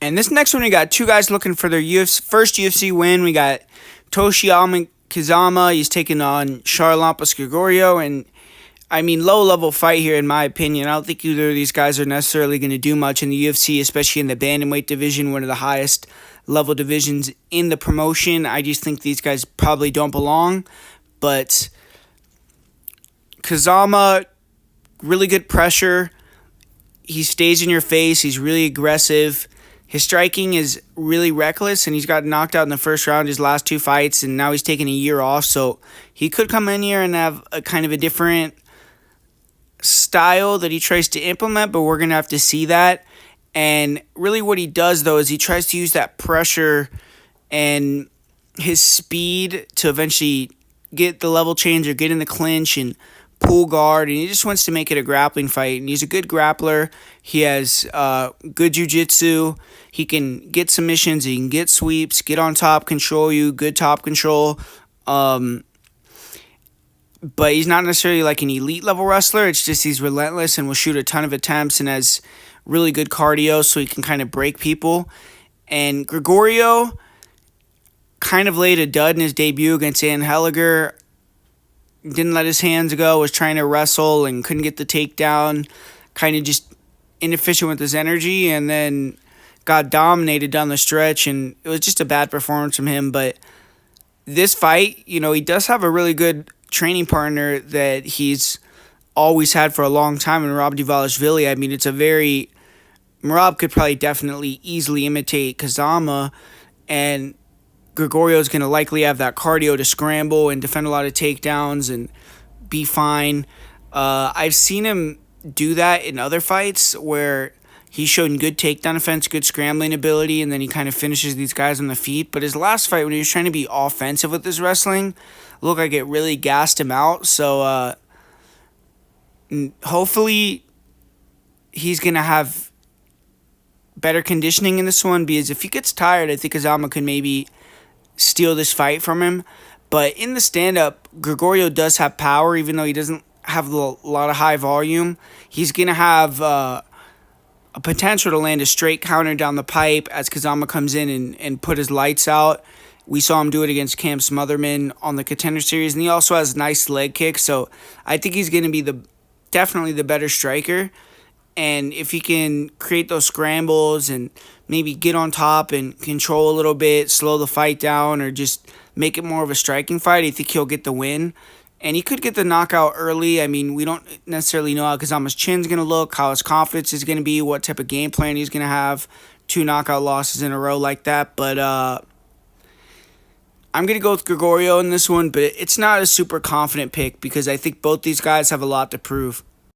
And this next one, we got two guys looking for their first UFC win. We got Toshiomi Kazama. He's taking on Charalampos Grigoriou. And, I mean, low-level fight here, in my opinion. I don't think either of these guys are necessarily going to do much in the UFC, especially in the bantamweight division, one of the highest level divisions in the promotion. I just think these guys probably don't belong. But Kazama, really good pressure. He stays in your face. He's really aggressive. His striking is really reckless, and he's got knocked out in the first round his last two fights, and now he's taking a year off. So he could come in here and have a kind of a different style that he tries to implement, but we're going to have to see that. And really what he does, though, is he tries to use that pressure and his speed to eventually get the level change or get in the clinch and pull guard, and he just wants to make it a grappling fight. And he's a good grappler. He has good jiu-jitsu. He can get submissions. He can get sweeps, get on top, control you, good top control. But he's not necessarily like an elite level wrestler. It's just he's relentless and will shoot a ton of attempts and has really good cardio, so he can kind of break people. And Grigoriou kind of laid a dud in his debut against Ann Helliger. Didn't let his hands go, was trying to wrestle and couldn't get the takedown. Kind of just inefficient with his energy, and then got dominated down the stretch, and it was just a bad performance from him. But this fight, you know, he does have a really good training partner that he's always had for a long time in Rob Dvalishvili. I mean, it's a very... Merab could probably definitely easily imitate Kazama, and Grigoriou is going to likely have that cardio to scramble and defend a lot of takedowns and be fine. I've seen him do that in other fights where he's shown good takedown defense, good scrambling ability, and then he kind of finishes these guys on the feet. But his last fight, when he was trying to be offensive with his wrestling, looked like it really gassed him out. So hopefully he's going to have better conditioning in this one, because if he gets tired, I think Kazama could maybe steal this fight from him. But in the stand-up, Grigoriou does have power, even though he doesn't have a lot of high volume. He's going to have a potential to land a straight counter down the pipe as Kazama comes in and put his lights out. We saw him do it against Cam Smotherman on the Contender Series, and he also has nice leg kicks. So I think he's going to be definitely the better striker. And if he can create those scrambles and maybe get on top and control a little bit, slow the fight down, or just make it more of a striking fight, I think he'll get the win. And he could get the knockout early. I mean, we don't necessarily know how Kazama's chin's going to look, how his confidence is going to be, what type of game plan he's going to have. 2 knockout losses in a row like that. But I'm going to go with Grigoriou in this one, but it's not a super confident pick because I think both these guys have a lot to prove.